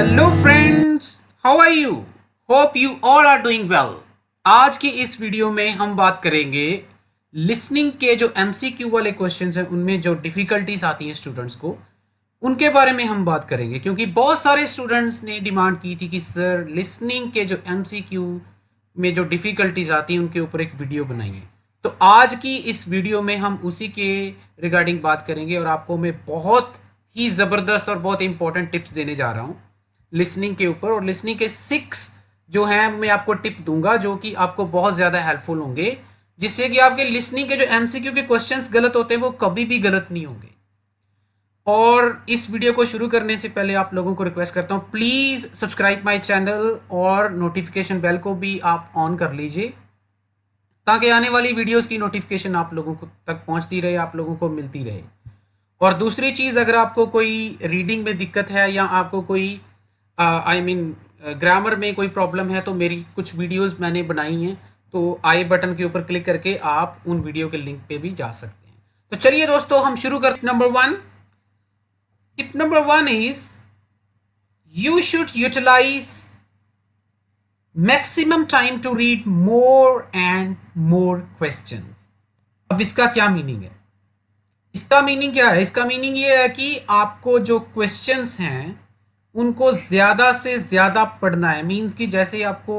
Hello friends, how are you? Hope you all are doing well. आज की इस video में हम बात करेंगे लिसनिंग के जो एमसीक्यू वाले क्वेश्चंस हैं उनमें जो डिफ़िकल्टीज आती हैं स्टूडेंट्स को, उनके बारे में हम बात करेंगे। क्योंकि बहुत सारे स्टूडेंट्स ने डिमांड की थी कि सर लिसनिंग के जो एमसीक्यू में जो डिफ़िकल्टीज आती हैं उनके ऊपर एक वीडियो बनाइए। तो आज की इस वीडियो में हम उसी के रिगार्डिंग बात करेंगे और आपको मैं बहुत ही ज़बरदस्त और बहुत इंपॉर्टेंट टिप्स देने जा रहा हूँ लिसनिंग के ऊपर। और लिसनिंग के 6 जो हैं मैं आपको टिप दूंगा जो कि आपको बहुत ज़्यादा हेल्पफुल होंगे, जिससे कि आपके लिसनिंग के जो एमसीक्यू के क्वेश्चंस गलत होते हैं वो कभी भी गलत नहीं होंगे। और इस वीडियो को शुरू करने से पहले आप लोगों को रिक्वेस्ट करता हूँ, प्लीज़ सब्सक्राइब माय चैनल और नोटिफिकेशन बेल को भी आप ऑन कर लीजिए ताकि आने वाली वीडियोस की नोटिफिकेशन आप लोगों को तक पहुंचती रहे, आप लोगों को मिलती रहे। और दूसरी चीज़, अगर आपको कोई रीडिंग में दिक्कत है या आपको कोई ग्रामर में कोई प्रॉब्लम है तो मेरी कुछ वीडियोस मैंने बनाई हैं, तो आई बटन के ऊपर क्लिक करके आप उन वीडियो के लिंक पे भी जा सकते हैं। तो चलिए दोस्तों, हम शुरू करते हैं। Tip number one is you should utilize maximum time to read more and more questions. अब इसका क्या मीनिंग है? इसका मीनिंग क्या है? इसका मीनिंग ये है कि आपको जो क्वेश्चंस हैं उनको ज़्यादा से ज़्यादा पढ़ना है। मीन्स कि जैसे आपको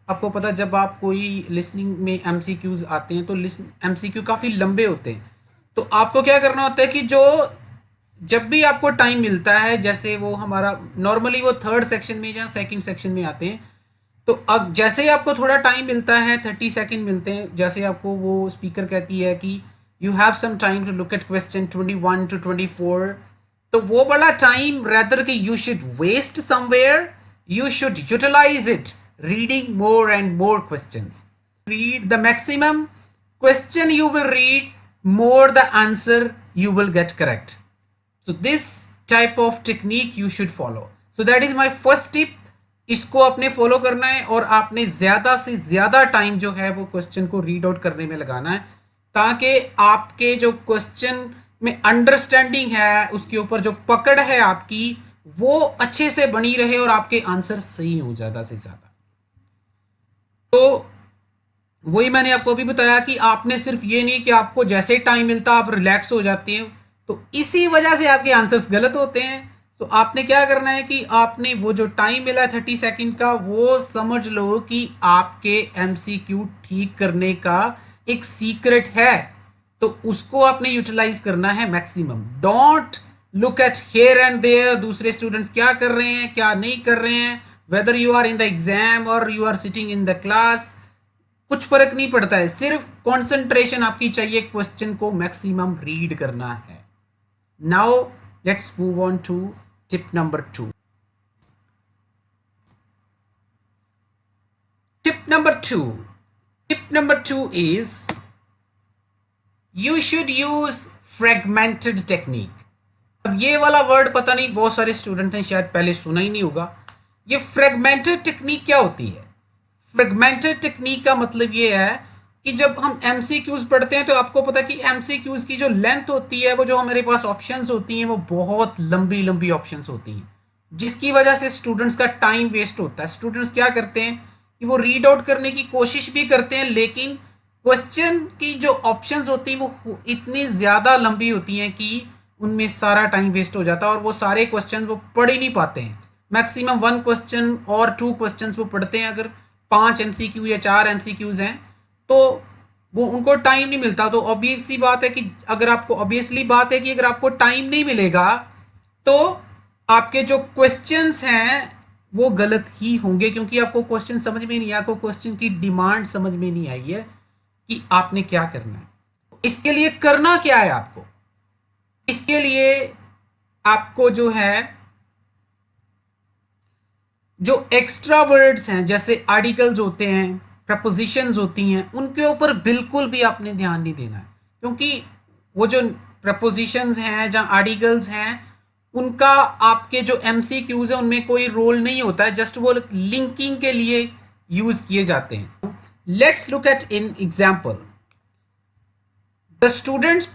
आपको पता, जब आप कोई लिसनिंग में एमसीक्यूज आते हैं तो एमसीक्यू काफ़ी लंबे होते हैं। तो आपको क्या करना होता है कि जो जब भी आपको टाइम मिलता है, जैसे वो हमारा नॉर्मली वो थर्ड सेक्शन में या सेकंड सेक्शन में आते हैं, तो अब जैसे ही आपको थोड़ा टाइम मिलता है, 30 सेकंड मिलते हैं, जैसे आपको वो स्पीकर कहती है कि you have some time to look at question 21 to 24, तो वो वाला टाइम रेदर कि you should waste somewhere, you should utilize it reading more and more questions. Read the maximum question you will read, more the answer you will get correct. So this type of technique you should follow. So that is my first tip. इसको आपने follow करना है और आपने ज़्यादा से ज़्यादा time जो है वो क्वेश्चन को रीड आउट करने में लगाना है, ताकि आपके जो क्वेश्चन में अंडरस्टैंडिंग है, उसके ऊपर जो पकड़ है आपकी, वो अच्छे से बनी रहे और आपके आंसर सही हो ज़्यादा से ज़्यादा। तो वही मैंने आपको अभी बताया कि आपने सिर्फ ये नहीं कि आपको जैसे टाइम मिलता आप रिलैक्स हो जाते हैं, तो इसी वजह से आपके आंसर्स गलत होते हैं। तो आपने क्या करना है कि आपने वो जो टाइम मिला है 30 सेकंड का, वो समझ लो कि आपके एमसीक्यू ठीक करने का एक सीक्रेट है। तो उसको आपने यूटिलाइज करना है maximum. Don't look at here and there, दूसरे स्टूडेंट्स क्या कर रहे हैं क्या नहीं कर रहे हैं, whether you are in the exam और you are sitting in the class, कुछ फर्क नहीं पड़ता है। सिर्फ कंसंट्रेशन आपकी चाहिए, क्वेश्चन को मैक्सिमम रीड करना है। Now let's move on to tip number 2। Tip number 2 tip number 2 is you should use fragmented technique. अब ये वाला वर्ड पता नहीं बहुत सारे स्टूडेंट ने शायद पहले सुना ही नहीं होगा। ये फ्रेगमेंटेड टेक्निक क्या होती है? फ्रेगमेंटेड टेक्निक का मतलब ये है कि जब हम एमसीक्यूज पढ़ते हैं तो आपको पता है कि एमसीक्यूज की जो लेंथ होती है, वो जो हमारे पास ऑप्शंस होती हैं वो बहुत लंबी लंबी ऑप्शंस होती हैं, जिसकी वजह से स्टूडेंट्स का टाइम वेस्ट होता है। स्टूडेंट्स क्या करते हैं कि वो रीड आउट करने की कोशिश भी करते हैं, लेकिन क्वेश्चन की जो ऑप्शंस होती हैं वो इतनी ज़्यादा लंबी होती हैं कि उनमें सारा टाइम वेस्ट हो जाता है और वो सारे क्वेश्चन वो पढ़ ही नहीं पाते हैं। मैक्सिमम 1 क्वेश्चन और 2 क्वेश्चन वो पढ़ते हैं। अगर 5 एमसीक्यू या 4 एमसीक्यूज हैं तो वो उनको टाइम नहीं मिलता। तो ऑब्वियसली बात है कि अगर आपको टाइम नहीं मिलेगा तो आपके जो क्वेश्चंस हैं वो गलत ही होंगे, क्योंकि आपको क्वेश्चन समझ में नहीं आया, आपको क्वेश्चन की डिमांड समझ में नहीं आई है कि आपने क्या करना है। इसके लिए करना क्या है आपको? इसके लिए आपको जो है, जो एक्स्ट्रा वर्ड्स हैं जैसे आर्टिकल्स होते हैं, प्रपोजिशंस होती हैं, उनके ऊपर बिल्कुल भी आपने ध्यान नहीं देना है। क्योंकि वो जो प्रपोजिशंस हैं या आर्टिकल्स हैं, उनका आपके जो एमसीक्यूज है उनमें कोई रोल नहीं होता है, जस्ट वो लिंकिंग के लिए यूज किए जाते हैं। Let's look at in example. The students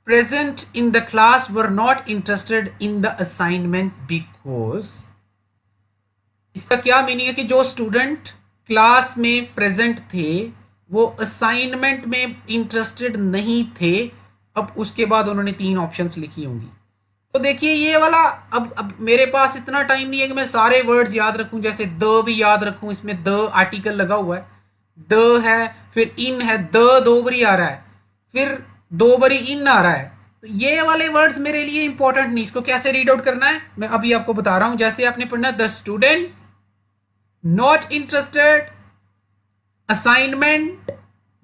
present in the class were not interested in the assignment because इसका क्या मीनिंग है कि जो स्टूडेंट क्लास में प्रेजेंट थे वो असाइनमेंट में इंटरेस्टेड नहीं थे। अब उसके बाद उन्होंने 3 ऑप्शंस लिखी होंगी। तो देखिए ये वाला, अब मेरे पास इतना टाइम नहीं है कि मैं सारे वर्ड्स याद रखूं, जैसे द भी याद रखूं, इसमें द आर्टिकल लगा हुआ है, द है, फिर इन है, द दो बारी आ रहा है, फिर दो बारी इन आ रहा है। तो ये वाले वर्ड्स मेरे लिए इंपॉर्टेंट नहीं। इसको कैसे रीड आउट करना है मैं अभी आपको बता रहा हूं। जैसे आपने पढ़ना the student not interested assignment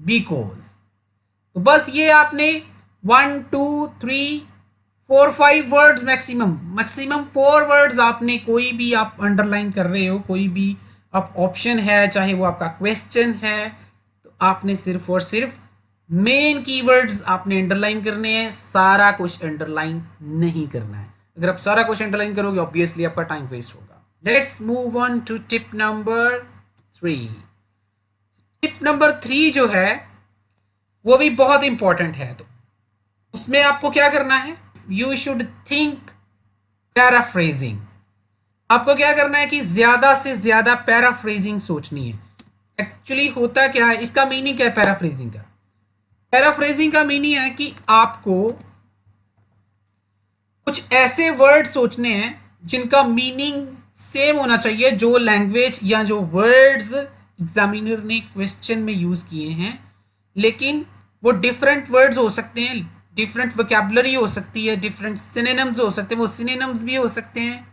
because. तो बस ये आपने 1 2 3 4 5 वर्ड्स, मैक्सिमम मैक्सिमम 4 वर्ड्स आपने, कोई भी आप अंडरलाइन कर रहे हो, कोई भी आप ऑप्शन है, चाहे वो आपका क्वेश्चन है, तो आपने सिर्फ और सिर्फ मेन कीवर्ड्स आपने अंडरलाइन करने हैं। सारा कुछ अंडरलाइन नहीं करना है। अगर आप सारा कुछ अंडरलाइन करोगे ऑब्वियसली आपका टाइम वेस्ट होगा। Let's move on to tip number 3। Tip number 3 जो है वो भी बहुत इंपॉर्टेंट है। तो उसमें आपको क्या करना है, यू शुड थिंक पैराफ्रेजिंग। आपको क्या करना है कि ज्यादा से ज्यादा पैराफ्रेजिंग सोचनी है। एक्चुअली होता क्या है, इसका मीनिंग क्या है पैराफ्रेजिंग का? पैराफ्रेजिंग का मीनिंग है कि आपको कुछ ऐसे वर्ड सोचने हैं जिनका मीनिंग सेम होना चाहिए जो लैंग्वेज या जो वर्ड्स एग्जामिनर ने क्वेश्चन में यूज किए हैं, लेकिन वो डिफरेंट वर्ड्स हो सकते हैं, डिफरेंट वोकैबुलरी हो सकती है, डिफरेंट सिनोनिम्स हो सकते हैं, वो सिनोनिम्स भी हो सकते हैं,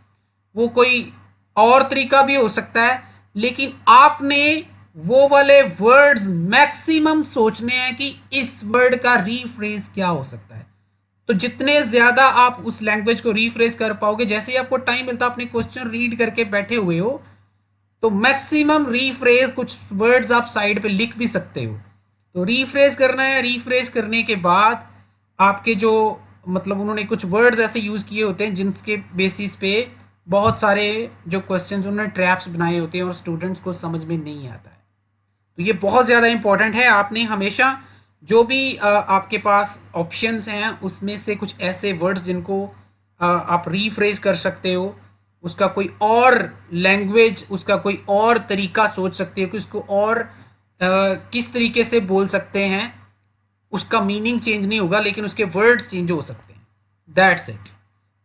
वो कोई और तरीका भी हो सकता है, लेकिन आपने वो वाले वर्ड्स मैक्सिमम सोचने हैं कि इस वर्ड का रीफ्रेज क्या हो सकता है। तो जितने ज्यादा आप उस लैंग्वेज को रीफ्रेज कर पाओगे, जैसे ही आपको टाइम मिलता है अपने क्वेश्चन रीड करके बैठे हुए हो, तो मैक्सिमम रीफ्रेज कुछ वर्ड्स आप साइड पे लिख भी सकते हो। तो रीफ्रेज करना है। रीफ्रेज करने के बाद आपके जो, मतलब उन्होंने कुछ वर्ड्स ऐसे यूज किए होते हैं जिनके बेसिस पे बहुत सारे जो क्वेश्चंस उन्होंने ट्रैप्स बनाए होते हैं और स्टूडेंट्स को समझ में नहीं आता है। तो ये बहुत ज़्यादा इंपॉर्टेंट है। आपने हमेशा जो भी आपके पास ऑप्शंस हैं उसमें से कुछ ऐसे वर्ड्स जिनको आप रीफ्रेज कर सकते हो, उसका कोई और लैंग्वेज, उसका कोई और तरीका सोच सकते हो कि उसको और किस तरीके से बोल सकते हैं। उसका मीनिंग चेंज नहीं होगा लेकिन उसके वर्ड्स चेंज हो सकते हैं। That's it.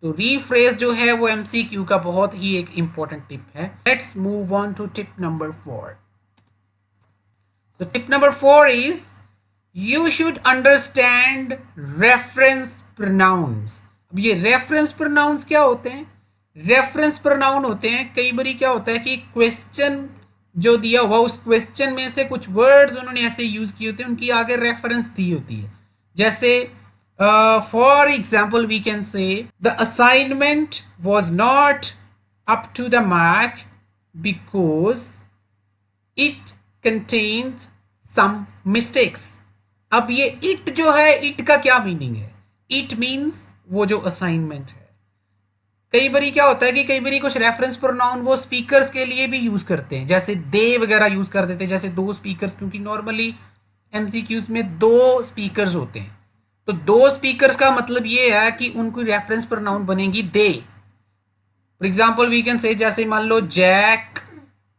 तो रीफ्रेज जो है वो एमसीक्यू का बहुत ही एक इंपॉर्टेंट टिप है। Let's move on to tip number 4। So tip number 4 is you should understand reference pronouns. अब ये reference pronouns क्या होते हैं? reference pronoun होते हैं, कई बारी क्या होता है कि क्वेश्चन जो दिया हुआ उस क्वेश्चन में से कुछ वर्ड्स उन्होंने ऐसे यूज किए होते हैं, उनकी आगे रेफरेंस दी होती है। जैसे for example we can say the assignment was not up to the mark because it contains some mistakes. अब ये इट जो है, इट का क्या मीनिंग है? इट मीन्स वो जो असाइनमेंट है। कई बारी क्या होता है कि कई बारी कुछ रेफरेंस प्रोनाउन वो स्पीकर्स के लिए भी यूज करते हैं, जैसे दे वगैरह यूज कर देते हैं, जैसे दो स्पीकर्स, क्योंकि नॉर्मली एमसीक्यूज में दो स्पीकर्स होते हैं। तो दो स्पीकर्स का मतलब ये है कि उनकी रेफरेंस प्रोनाउन बनेगी they. For example we can say, जैसे मान लो जैक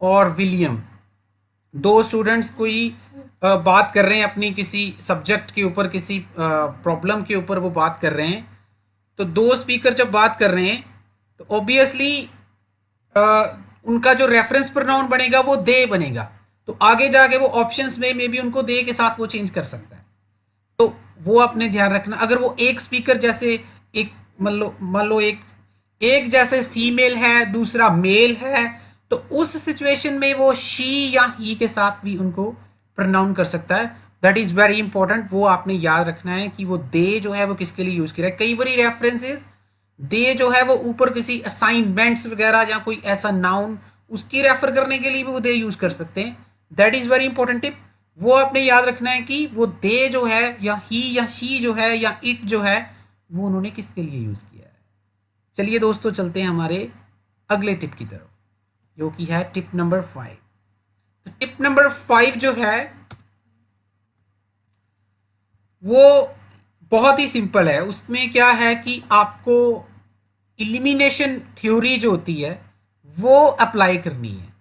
और विलियम, दो स्टूडेंट्स कोई बात कर रहे हैं अपनी किसी सब्जेक्ट के ऊपर, किसी प्रॉब्लम के ऊपर वो बात कर रहे हैं। तो दो स्पीकर जब बात कर रहे हैं तो ऑब्वियसली उनका जो रेफरेंस प्रोनाउन बनेगा वो दे बनेगा। तो आगे जाके वो ऑप्शंस में मे बी उनको दे के साथ वो चेंज कर सकता है। तो वो अपने ध्यान रखना। अगर वो एक स्पीकर जैसे एक मान लो एक जैसे फीमेल है दूसरा मेल है, तो उस सिचुएशन में वो शी या ही के साथ भी उनको प्रोनाउन कर सकता है। That is very important. वो आपने याद रखना है कि वो दे जो है वो किसके लिए यूज किया है। कई बारी रेफरेंसेस दे जो है वो ऊपर किसी असाइनमेंट्स वगैरह या कोई ऐसा नाउन उसकी रेफर करने के लिए भी वो दे यूज कर सकते हैं। That is very important tip. वो आपने याद रखना है कि वो दे जो है या ही या शी जो है या इट जो है वो उन्होंने किसके लिए यूज किया है। चलिए दोस्तों चलते हैं हमारे अगले टिप की तरफ, जो कि है टिप नंबर 5। तो टिप नंबर 5 जो है वो बहुत ही सिंपल है। उसमें क्या है कि आपको इलिमिनेशन थ्योरी जो होती है वो अप्लाई करनी है।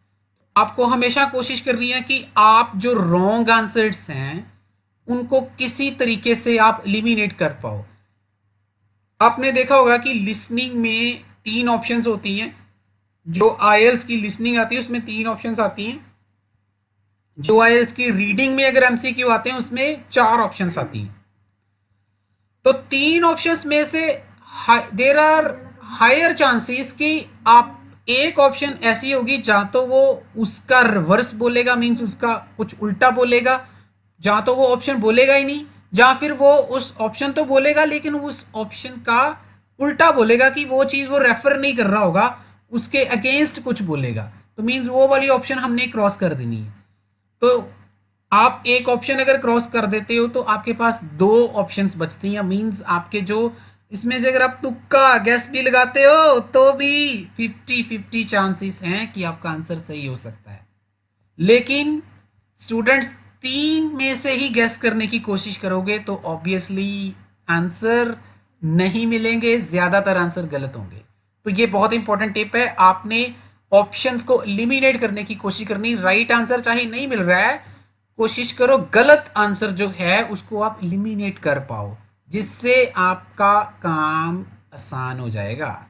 आपको हमेशा कोशिश करनी है कि आप जो रॉन्ग आंसर्स हैं उनको किसी तरीके से आप एलिमिनेट कर पाओ। आपने देखा होगा कि लिसनिंग में 3 ऑप्शंस होती हैं। जो आईएल्स की लिसनिंग आती है उसमें 3 ऑप्शंस आती हैं। जो आईएल्स की रीडिंग में अगर एमसीक्यू आते हैं उसमें 4 ऑप्शंस आती हैं। तो 3 ऑप्शंस में से देर आर हायर चांसेस कि आप एक ऑप्शन ऐसी होगी जहां तो वो उसका रिवर्स बोलेगा, मीन्स उसका कुछ उल्टा बोलेगा, जहां तो वो ऑप्शन बोलेगा ही नहीं, जहां फिर वो उस ऑप्शन तो बोलेगा लेकिन उस ऑप्शन का उल्टा बोलेगा कि वो चीज वो रेफर नहीं कर रहा होगा, उसके अगेंस्ट कुछ बोलेगा। तो मीन्स वो वाली ऑप्शन हमने क्रॉस कर देनी है। तो आप एक ऑप्शन अगर क्रॉस कर देते हो तो आपके पास 2 ऑप्शंस बचती हैं। मींस आपके जो इसमें से अगर आप तुक्का गैस भी लगाते हो तो भी 50-50 चांसेस हैं कि आपका आंसर सही हो सकता है। लेकिन स्टूडेंट्स 3 में से ही गैस करने की कोशिश करोगे तो ऑब्वियसली आंसर नहीं मिलेंगे, ज्यादातर आंसर गलत होंगे। तो ये बहुत इंपॉर्टेंट टिप है। आपने ऑप्शंस को एलिमिनेट करने की कोशिश करनी। राइट आंसर चाहे नहीं मिल रहा है, कोशिश करो गलत आंसर जो है उसको आप एलिमिनेट कर पाओ, जिससे आपका काम आसान हो जाएगा।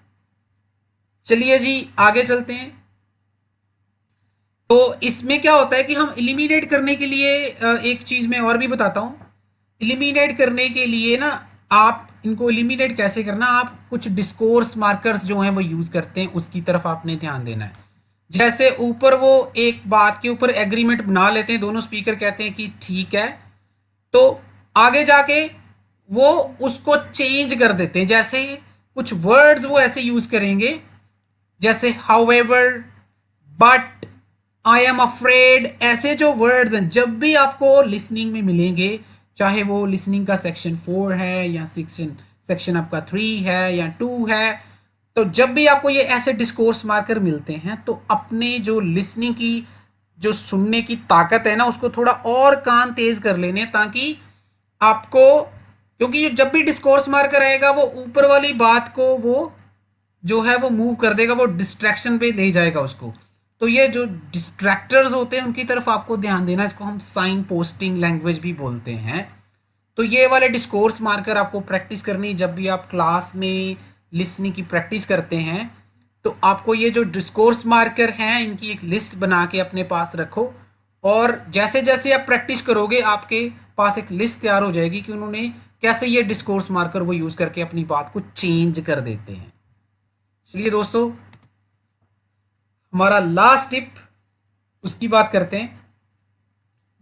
चलिए जी आगे चलते हैं। तो इसमें क्या होता है कि हम एलिमिनेट करने के लिए एक चीज मैं और भी बताता हूं। एलिमिनेट करने के लिए ना, आप इनको एलिमिनेट कैसे करना, आप कुछ डिस्कोर्स मार्कर्स जो हैं वो यूज करते हैं, उसकी तरफ आपने ध्यान देना है। जैसे ऊपर वो एक बात के ऊपर एग्रीमेंट बना लेते हैं, दोनों स्पीकर कहते हैं कि ठीक है, तो आगे जाके वो उसको चेंज कर देते हैं। जैसे कुछ वर्ड्स वो ऐसे यूज करेंगे जैसे however, but, I am afraid, ऐसे जो वर्ड्स हैं जब भी आपको लिसनिंग में मिलेंगे, चाहे वो लिसनिंग का सेक्शन 4 है या सेक्शन आपका 3 है या 2 है, तो जब भी आपको ये ऐसे डिस्कोर्स मार्कर मिलते हैं तो अपने जो लिसनिंग की जो सुनने की ताकत है ना उसको थोड़ा और कान तेज कर लेने, ताकि आपको, क्योंकि जब भी डिस्कोर्स मार्कर आएगा वो ऊपर वाली बात को वो जो है वो मूव कर देगा, वो डिस्ट्रैक्शन पे ले जाएगा उसको। तो ये जो डिस्ट्रैक्टर्स होते हैं उनकी तरफ आपको ध्यान देना। इसको हम साइन पोस्टिंग लैंग्वेज भी बोलते हैं। तो ये वाले डिस्कोर्स मार्कर आपको प्रैक्टिस करनी, जब भी आप क्लास में लिसनिंग की प्रैक्टिस करते हैं तो आपको ये जो डिस्कोर्स मार्कर हैं इनकी एक लिस्ट बना के अपने पास रखो। और जैसे जैसे आप प्रैक्टिस करोगे आपके पास एक लिस्ट तैयार हो जाएगी कि उन्होंने कैसे ये डिस्कोर्स मार्कर वो यूज करके अपनी बात को चेंज कर देते हैं। चलिए दोस्तों, हमारा लास्ट टिप उसकी बात करते हैं।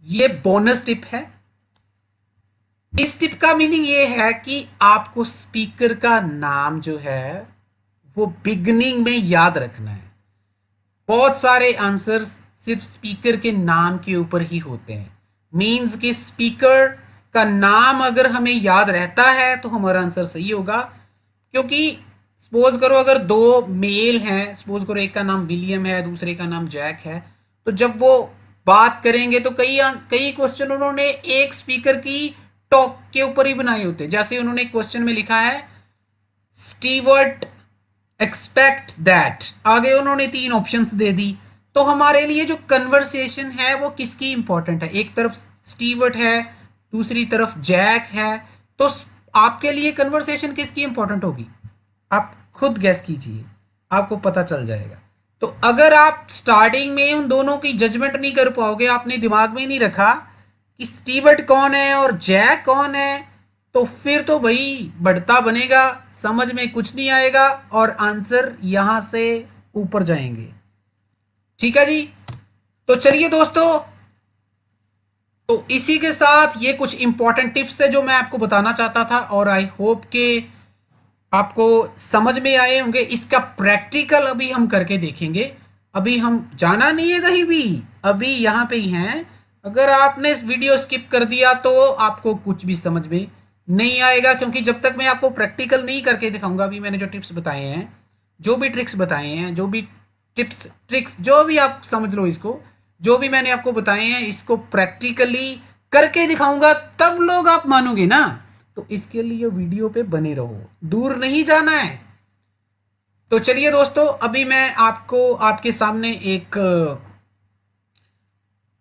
ये बोनस टिप है। इस टिप का मीनिंग ये है कि आपको स्पीकर का नाम जो है वो बिगनिंग में याद रखना है। बहुत सारे आंसर्स सिर्फ स्पीकर के नाम के ऊपर ही होते हैं। मींस कि स्पीकर का नाम अगर हमें याद रहता है तो हमारा आंसर सही होगा। क्योंकि सपोज करो अगर 2 मेल हैं, सपोज करो एक का नाम विलियम है दूसरे का नाम जैक है, तो जब वो बात करेंगे तो कई कई क्वेश्चन उन्होंने एक स्पीकर की टॉक के ऊपर ही बनाए होते हैं। जैसे उन्होंने क्वेश्चन में लिखा है स्टीवर्ट एक्सपेक्ट दैट, आगे उन्होंने 3 ऑप्शंस दे दी। तो हमारे लिए जो कन्वर्सेशन है वो किसकी इंपॉर्टेंट है, एक तरफ स्टीवर्ट है दूसरी तरफ जैक है, तो आपके लिए कन्वर्सेशन किसकी इंपॉर्टेंट होगी, आप खुद गैस कीजिए, आपको पता चल जाएगा। तो अगर आप स्टार्टिंग में उन दोनों की जजमेंट नहीं कर पाओगे, आपने दिमाग में नहीं रखा कि स्टीवर्ट कौन है और जैक कौन है, तो फिर तो भाई बढ़ता बनेगा, समझ में कुछ नहीं आएगा और आंसर यहां से ऊपर जाएंगे। ठीक है जी। तो चलिए दोस्तों, तो इसी के साथ ये कुछ इंपॉर्टेंट टिप्स थे जो मैं आपको बताना चाहता था और आई होप के आपको समझ में आए होंगे। इसका प्रैक्टिकल अभी हम करके देखेंगे। अभी हम जाना नहीं है कहीं भी, अभी यहाँ पे ही हैं। अगर आपने इस वीडियो स्किप कर दिया तो आपको कुछ भी समझ में नहीं आएगा, क्योंकि जब तक मैं आपको प्रैक्टिकल नहीं करके दिखाऊंगा, अभी मैंने जो टिप्स बताए हैं, जो भी ट्रिक्स बताए हैं, जो भी टिप्स ट्रिक्स जो भी आप समझ लो इसको, जो भी मैंने आपको बताए हैं इसको प्रैक्टिकली करके दिखाऊंगा, तब लोग आप मानोगे ना। तो इसके लिए वीडियो पे बने रहो, दूर नहीं जाना है। तो चलिए दोस्तों, अभी मैं आपको आपके सामने एक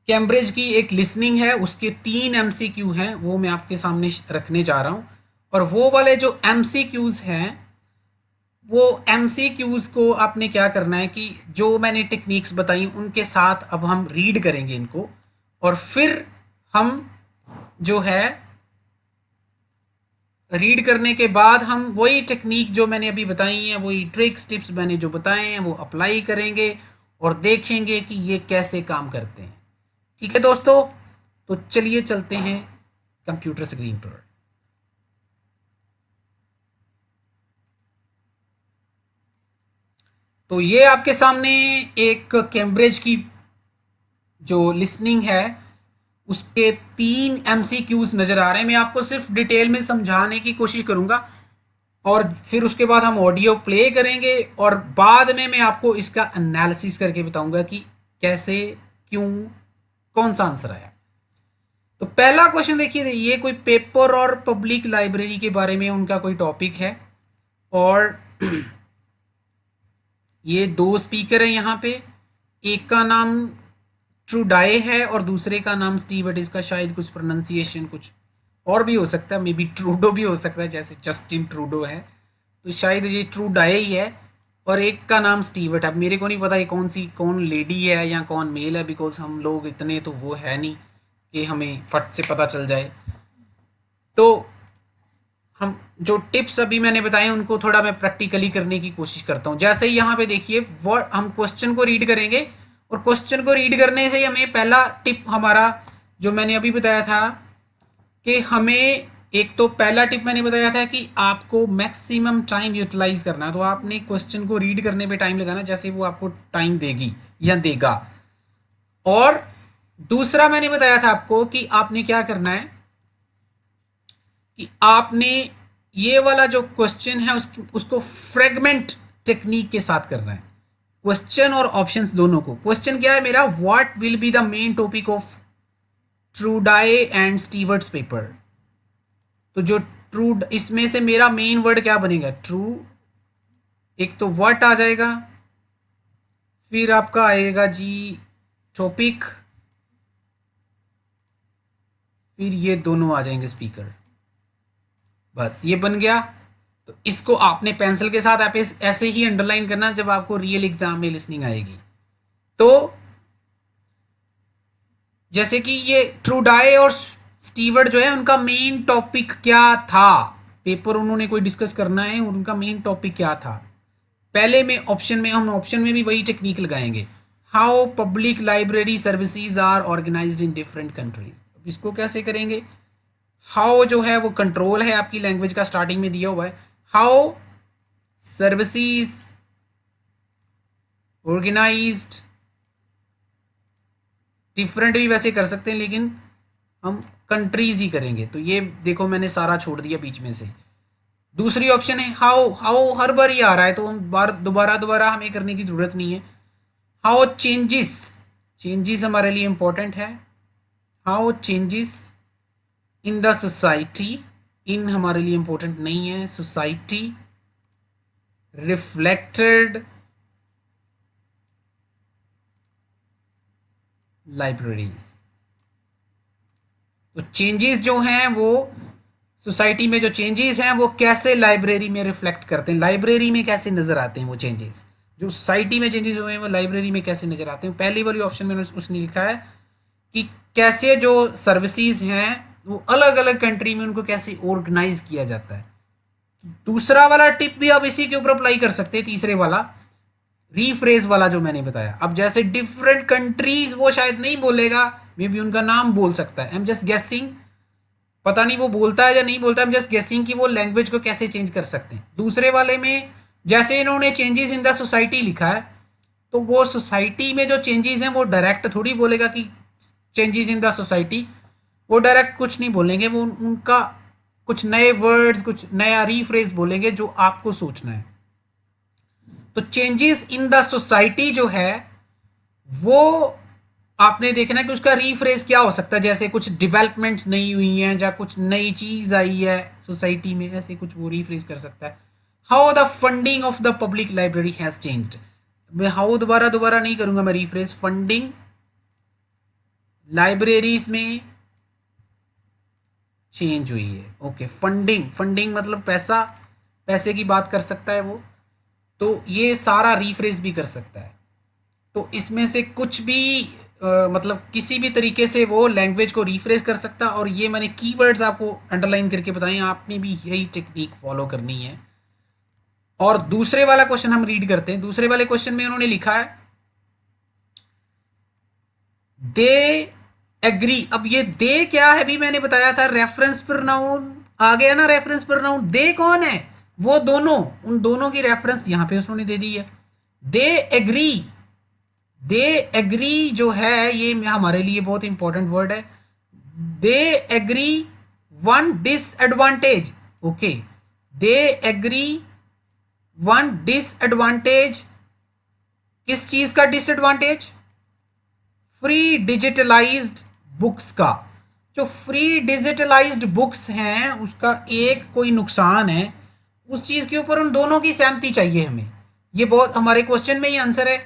कैम्ब्रिज की एक लिसनिंग है, उसके 3 एमसीक्यू हैं, वो मैं आपके सामने रखने जा रहा हूँ। और वो वाले जो एमसीक्यूज हैं, वो एमसीक्यूज को आपने क्या करना है कि जो मैंने टेक्निक्स बताई उनके साथ अब हम रीड करेंगे इनको, और फिर हम जो है रीड करने के बाद हम वही टेक्निक जो मैंने अभी बताई हैं, वही ट्रिक्स टिप्स मैंने जो बताए हैं वो अप्लाई करेंगे और देखेंगे कि ये कैसे काम करते हैं। ठीक है दोस्तों, तो चलिए चलते हैं कंप्यूटर स्क्रीन पर। तो ये आपके सामने एक कैम्ब्रिज की जो लिसनिंग है, उसके 3 एमसीक्यूज नजर आ रहे हैं। मैं आपको सिर्फ डिटेल में समझाने की कोशिश करूंगा और फिर उसके बाद हम ऑडियो प्ले करेंगे और बाद में मैं आपको इसका एनालिसिस करके बताऊंगा कि कैसे, क्यों, कौन सा आंसर आया। तो पहला क्वेश्चन देखिए, ये कोई पेपर और पब्लिक लाइब्रेरी के बारे में उनका कोई टॉपिक है, और ये 2 स्पीकर हैं यहाँ पे। एक का नाम ट्रूडाए है और दूसरे का नाम स्टीवर्ट। इसका शायद कुछ प्रोनाउंसिएशन कुछ और भी हो सकता है, मे बी ट्रूडो भी हो सकता है, जैसे जस्टिन ट्रूडो है, तो शायद ये ट्रूडाए ही है। और एक का नाम स्टीवर्ट। अब मेरे को नहीं पता ये कौन लेडी है या कौन मेल है, बिकॉज हम लोग इतने तो वो है नहीं कि हमें फट से पता चल जाए। तो हम जो टिप्स अभी मैंने बताए उनको थोड़ा मैं प्रैक्टिकली करने की कोशिश करता हूँ। जैसे ही यहाँ पे देखिए, वर्ड हम क्वेश्चन को रीड करेंगे और क्वेश्चन को रीड करने से ही हमें पहला टिप हमारा जो मैंने अभी बताया था कि हमें, एक तो पहला टिप मैंने बताया था कि आपको मैक्सिमम टाइम यूटिलाइज करना है। तो आपने क्वेश्चन को रीड करने पे टाइम लगाना जैसे वो आपको टाइम देगी या देगा। और दूसरा मैंने बताया था आपको कि आपने क्या करना है कि आपने ये वाला जो क्वेश्चन है उसको फ्रेगमेंट टेक्निक के साथ करना है, क्वेश्चन और ऑप्शंस दोनों को। क्वेश्चन क्या है मेरा, what will be the main topic of Trudy and Stewart's paper. तो जो ट्रू, इसमें से मेरा मेन वर्ड क्या बनेगा, ट्रू। एक तो व्हाट आ जाएगा, फिर आपका आएगा जी टॉपिक, फिर ये दोनों आ जाएंगे स्पीकर। बस ये बन गया। तो इसको आपने पेंसिल के साथ आप ऐसे ही अंडरलाइन करना जब आपको रियल एग्जाम में लिसनिंग आएगी। तो जैसे कि ये ट्रूडाए और स्टीवर्ट जो है उनका मेन टॉपिक क्या था, पेपर उन्होंने कोई डिस्कस करना है, उनका मेन टॉपिक क्या था। पहले में ऑप्शन में हम ऑप्शन में भी वही टेक्निक लगाएंगे, how public library services are organized in different countries. अब इसको कैसे करेंगे, हाउ जो है वो कंट्रोल है आपकी लैंग्वेज का, स्टार्टिंग में दिया हुआ है, हाउ सर्विसेज ऑर्गेनाइज्ड, डिफरेंट भी वैसे कर सकते हैं लेकिन हम कंट्रीज ही करेंगे। तो ये देखो मैंने सारा छोड़ दिया बीच में से। दूसरी ऑप्शन है हाउ, हाउ हर बार ही आ रहा है तो हम बार दोबारा दोबारा हमें करने की जरूरत नहीं है। हाउ चेंजेस, चेंजेस हमारे लिए इंपॉर्टेंट है, how changes in the society, इन हमारे लिए इंपॉर्टेंट नहीं है, सोसाइटी रिफ्लेक्टेड लाइब्रेरीज। तो चेंजेस जो हैं वो सोसाइटी में, जो चेंजेस हैं वो कैसे लाइब्रेरी में रिफ्लेक्ट करते हैं, लाइब्रेरी में कैसे नजर आते हैं वो चेंजेस, जो सोसाइटी में चेंजेस हुए हैं वो लाइब्रेरी में कैसे नजर आते हैं। पहली वाली ऑप्शन में उसने लिखा है कि कैसे जो सर्विसेज हैं वो अलग अलग कंट्री में उनको कैसे ऑर्गेनाइज किया जाता है। दूसरा वाला टिप भी आप इसी के ऊपर अप्लाई कर सकते हैं, तीसरे वाला रीफ्रेज वाला जो मैंने बताया। अब जैसे डिफरेंट कंट्रीज वो शायद नहीं बोलेगा, मे बी उनका नाम बोल सकता है, आई एम जस्ट गेसिंग, पता नहीं वो बोलता है या नहीं बोलता, आई एम जस्ट गेसिंग कि वो लैंग्वेज को कैसे चेंज कर सकते हैं। दूसरे वाले में जैसे इन्होंने चेंजेस इन द सोसाइटी लिखा है, तो वो सोसाइटी में जो चेंजेस हैं वो डायरेक्ट थोड़ी बोलेगा कि चेंजेस इन द सोसाइटी, वो डायरेक्ट कुछ नहीं बोलेंगे, वो उनका कुछ नए वर्ड्स, कुछ नया रीफ्रेज बोलेंगे जो आपको सोचना है। तो चेंजेस इन द सोसाइटी जो है वो आपने देखना है कि उसका रीफ्रेज क्या हो सकता है, जैसे कुछ डेवलपमेंट्स नहीं हुई हैं या कुछ नई चीज आई है सोसाइटी में, ऐसे कुछ वो रीफ्रेज कर सकता है। How the funding of the public library has changed. मैं हाउ दोबारा दोबारा नहीं करूंगा, मैं रिफ्रेश। फंडिंग लाइब्रेरीज में चेंज हुई है। ओके, फंडिंग, फंडिंग मतलब पैसा, पैसे की बात कर सकता है वो, तो ये सारा रिफ्रेश भी कर सकता है। तो इसमें से कुछ भी मतलब किसी भी तरीके से वो लैंग्वेज को रिफ्रेश कर सकता है। और ये मैंने कीवर्ड्स आपको अंडरलाइन करके बताए, आपने भी यही टेक्निक फॉलो करनी है। और दूसरे वाला क्वेश्चन हम रीड करते हैं। दूसरे वाले क्वेश्चन में उन्होंने लिखा है दे एग्री। अब ये दे क्या है, भी मैंने बताया था रेफरेंस प्रोनाउन आ गया ना। रेफरेंस प्रोनाउन दे कौन है, वो दोनों, उन दोनों की रेफरेंस यहां पे उन्होंने दे दी है। दे एग्री, दे एग्री जो है ये हमारे लिए बहुत इंपॉर्टेंट वर्ड है। They agree one disadvantage. Okay, they agree one disadvantage, किस चीज का डिसएडवांटेज? फ्री डिजिटलाइज्ड बुक्स का। जो फ्री डिजिटलाइज्ड बुक्स हैं उसका एक कोई नुकसान है, उस चीज के ऊपर उन दोनों की सहमति चाहिए हमें। ये बहुत हमारे क्वेश्चन में ही आंसर है,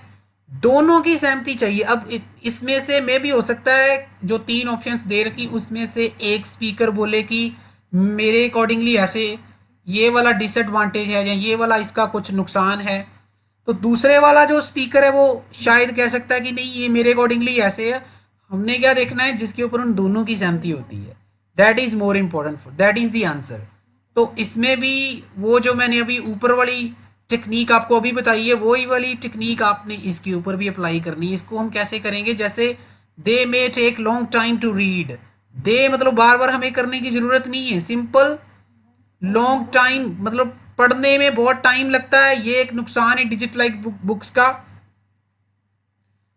दोनों की सहमति चाहिए। अब इसमें से मे भी हो सकता है जो तीन ऑप्शंस दे रखी उसमें से एक स्पीकर बोले कि मेरे अकॉर्डिंगली ऐसे ये वाला डिसएडवांटेज है या ये वाला इसका कुछ नुकसान है, तो दूसरे वाला जो स्पीकर है वो शायद कह सकता है कि नहीं ये मेरे अकॉर्डिंगली ऐसे है। हमने क्या देखना है, जिसके ऊपर उन दोनों की सहमति होती है, that is more important, that is the answer. तो इसमें भी वो जो मैंने अभी ऊपर वाली टेक्निक आपको अभी बताई है वही वाली टेक्निक आपने इसके ऊपर भी अप्लाई करनी है। इसको हम कैसे करेंगे, जैसे they may take long time to read. They मतलब बार बार हमें करने की जरूरत नहीं है, सिंपल। लॉन्ग टाइम मतलब पढ़ने में बहुत टाइम लगता है, ये एक नुकसान है डिजिटलाइज बुक्स का।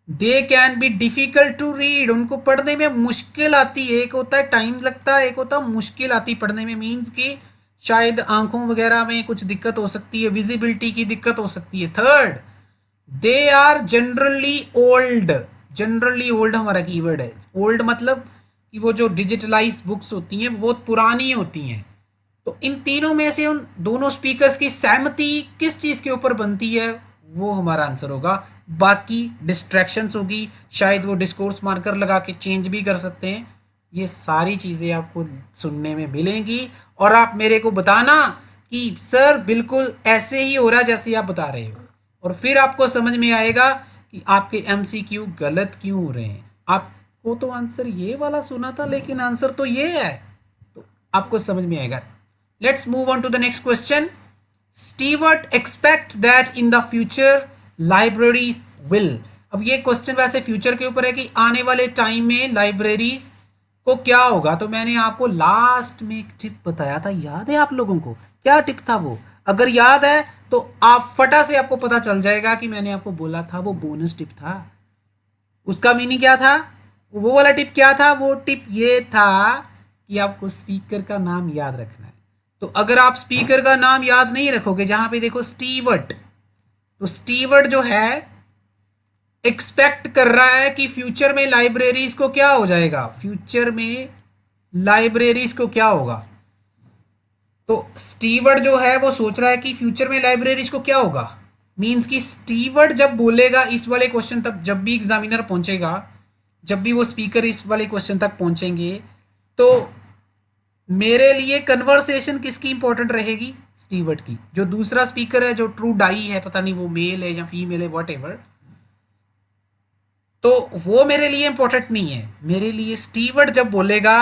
They can be difficult to read, उनको पढ़ने में मुश्किल आती है। एक होता है टाइम लगता है, एक होता है मुश्किल आती पढ़ने में, मीन्स कि शायद आंखों वगैरह में कुछ दिक्कत हो सकती है, विजिबिलिटी की दिक्कत हो सकती है। Third, they are generally old. Generally old हमारा कीवर्ड है। ओल्ड मतलब कि वो जो डिजिटलाइज बुक्स होती हैं वो बहुत पुरानी होती हैं। तो इन तीनों में से उन दोनों स्पीकर्स की सहमति किस चीज के ऊपर बनती है, वो हमारा आंसर होगा। बाकी डिस्ट्रैक्शंस होगी, शायद वो डिस्कोर्स मार्कर लगा के चेंज भी कर सकते हैं। ये सारी चीजें आपको सुनने में मिलेंगी और आप मेरे को बताना कि सर बिल्कुल ऐसे ही हो रहा है जैसे आप बता रहे हो, और फिर आपको समझ में आएगा कि आपके एमसीक्यू गलत क्यों हो रहे हैं। आपको तो आंसर ये वाला सुना था लेकिन आंसर तो ये है, तो आपको समझ में आएगा। Let's move on to the next question. Stewart expect that in the future libraries will। अब ये क्वेश्चन वैसे फ्यूचर के ऊपर है कि आने वाले टाइम में लाइब्रेरीज को क्या होगा। तो मैंने आपको लास्ट में एक टिप बताया था, याद है आप लोगों को? क्या टिप था वो? अगर याद है तो आप फटा से आपको पता चल जाएगा कि मैंने आपको बोला था वो बोनस टिप था। उसका मीनिंग क्या था? वो वाला टिप क्या था? वो टिप ये था कि आपको स्पीकर का नाम याद रखना है। तो अगर आप स्पीकर का नाम याद नहीं रखोगे, जहां पे देखो स्टीवर्ट, तो स्टीवर्ट जो है एक्सपेक्ट कर रहा है कि फ्यूचर में लाइब्रेरीज को क्या हो जाएगा, फ्यूचर में लाइब्रेरीज को क्या होगा। तो स्टीवर्ट जो है वो सोच रहा है कि फ्यूचर में लाइब्रेरीज को क्या होगा। मींस कि स्टीवर्ट जब बोलेगा इस वाले क्वेश्चन तक, जब भी एग्जामिनर पहुंचेगा, जब भी वो स्पीकर इस वाले क्वेश्चन तक पहुंचेंगे, तो मेरे लिए कन्वर्सेशन किसकी इंपॉर्टेंट रहेगी? स्टीवर्ट की। जो दूसरा स्पीकर है जो ट्रू डाई है, पता नहीं वो मेल है या फीमेल है, वट एवर, तो वो मेरे लिए इंपॉर्टेंट नहीं है। मेरे लिए स्टीवर्ट जब बोलेगा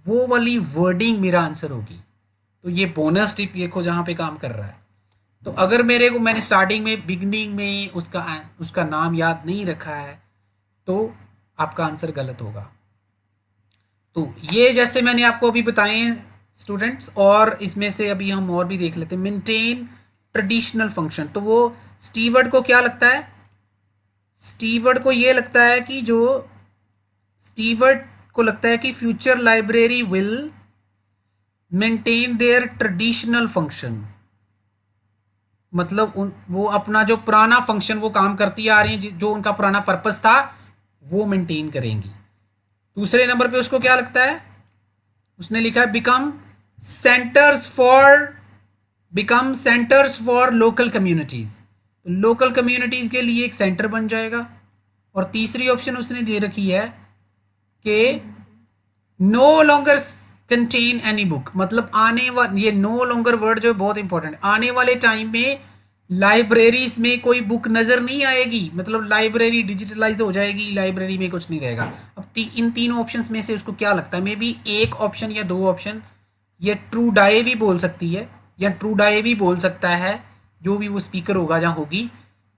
वो वाली वर्डिंग मेरा आंसर होगी। तो ये बोनस टिप ये को जहां पे काम कर रहा है। तो अगर मेरे को, मैंने स्टार्टिंग में बिगनिंग में उसका नाम याद नहीं रखा है, तो आपका आंसर गलत होगा। तो ये जैसे मैंने आपको अभी बताए स्टूडेंट्स, और इसमें से अभी हम और भी देख लेते हैं। मेंटेन ट्रेडिशनल फंक्शन, तो वो स्टीवर्ड को क्या लगता है? स्टीवर्ड को ये लगता है कि जो स्टीवर्ड को लगता है कि future library will maintain their traditional function, मतलब वो अपना जो पुराना फंक्शन वो काम करती आ रही है, जो उनका पुराना पर्पस था वो मेंटेन करेंगी। दूसरे नंबर पे उसको क्या लगता है? उसने लिखा है become centres for become centres for local communities, local communities के लिए एक सेंटर बन जाएगा। और तीसरी ऑप्शन उसने दे रखी है कि no longer contain any book, मतलब आने वाले, ये नो लॉन्गर वर्ड जो है बहुत इंपॉर्टेंट, आने वाले टाइम में लाइब्रेरीज में कोई बुक नज़र नहीं आएगी, मतलब लाइब्रेरी डिजिटलाइज हो जाएगी, लाइब्रेरी में कुछ नहीं रहेगा। अब इन तीनों ऑप्शंस में से उसको क्या लगता है, मे बी एक ऑप्शन या दो ऑप्शन, ये ट्रू डाई भी बोल सकती है या ट्रू डाई भी बोल सकता है, जो भी वो स्पीकर होगा या होगी,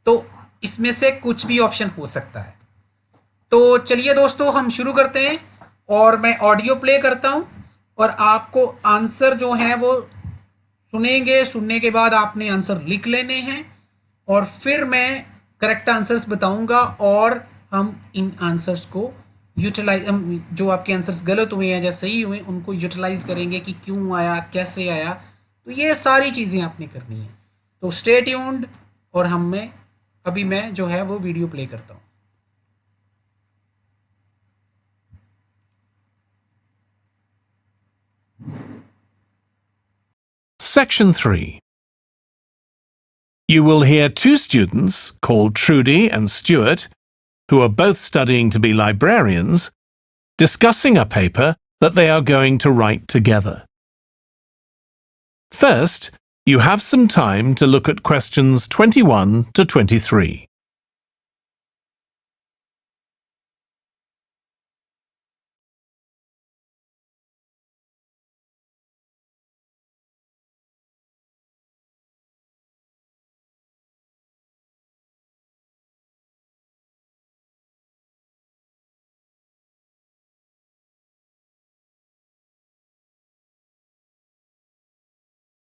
तो इसमें से कुछ भी ऑप्शन हो सकता है। तो चलिए दोस्तों हम शुरू करते हैं और मैं ऑडियो प्ले करता हूं और आपको आंसर जो है वो सुनेंगे, सुनने के बाद आपने आंसर लिख लेने हैं और फिर मैं करेक्ट आंसर्स बताऊंगा और हम इन आंसर्स को यूटिलाइज, जो आपके आंसर्स गलत हुए हैं या सही हुए उनको यूटिलाइज करेंगे कि क्यों आया, कैसे आया। तो ये सारी चीज़ें आपने करनी है। तो स्टे ट्यून्ड और अभी मैं जो है वो वीडियो प्ले करता हूँ। Section 3. You will hear two students called Trudy and Stuart, who are both studying to be librarians, discussing a paper that they are going to write together. First, you have some time to look at questions 21 to 23.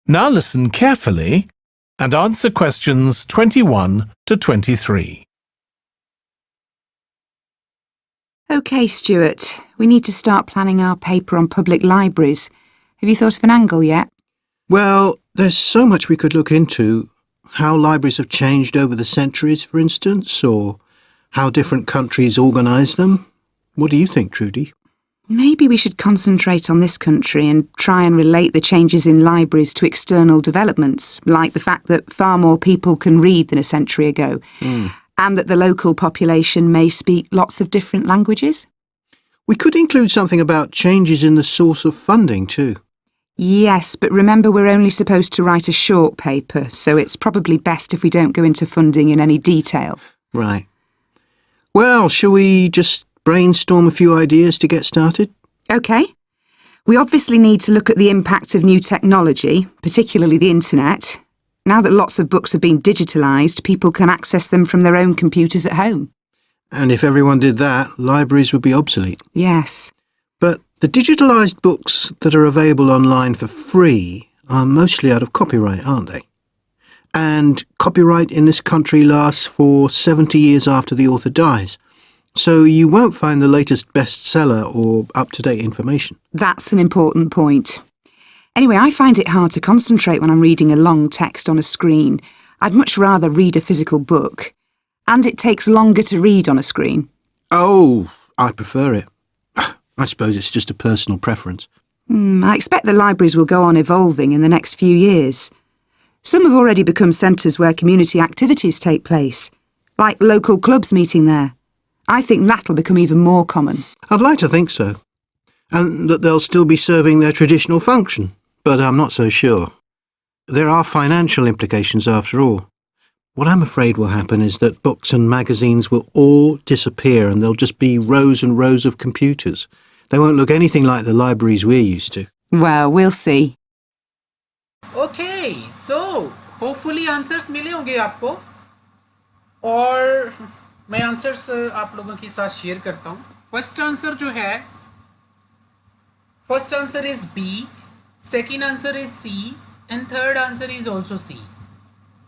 Now listen carefully and answer questions 21 to 23. OK, Stuart, we need to start planning our paper on public libraries. Have you thought of an angle yet? Well, there's so much we could look into. How libraries have changed over the centuries, for instance, or how different countries organise them. What do you think, Trudy? Maybe we should concentrate on this country and try and relate the changes in libraries to external developments, like the fact that far more people can read than a century ago, and that the local population may speak lots of different languages. We could include something about changes in the source of funding too. Yes, but remember we're only supposed to write a short paper, so it's probably best if we don't go into funding in any detail. Right. Well, shall we just brainstorm a few ideas to get started? OK. We obviously need to look at the impact of new technology, particularly the internet. Now that lots of books have been digitalised, people can access them from their own computers at home. And if everyone did that, libraries would be obsolete. Yes. But the digitalised books that are available online for free are mostly out of copyright, aren't they? And copyright in this country lasts for 70 years after the author dies. So you won't find the latest bestseller or up-to-date information. That's an important point. Anyway, I find it hard to concentrate when I'm reading a long text on a screen. I'd much rather read a physical book. And it takes longer to read on a screen. Oh, I prefer it. I suppose it's just a personal preference. I expect the libraries will go on evolving in the next few years. Some have already become centres where community activities take place, like local clubs meeting there. I think that'll become even more common. I'd like to think so. And that they'll still be serving their traditional function, but I'm not so sure. There are financial implications after all. What I'm afraid will happen is that books and magazines will all disappear and there'll just be rows and rows of computers. They won't look anything like the libraries we're used to. Well, we'll see. Okay, so hopefully answers मिले होंगे आपको और मैं answers आप लोगों के साथ share करता हूँ। फर्स्ट आंसर जो है, first answer is B, second answer is C and third answer is also C.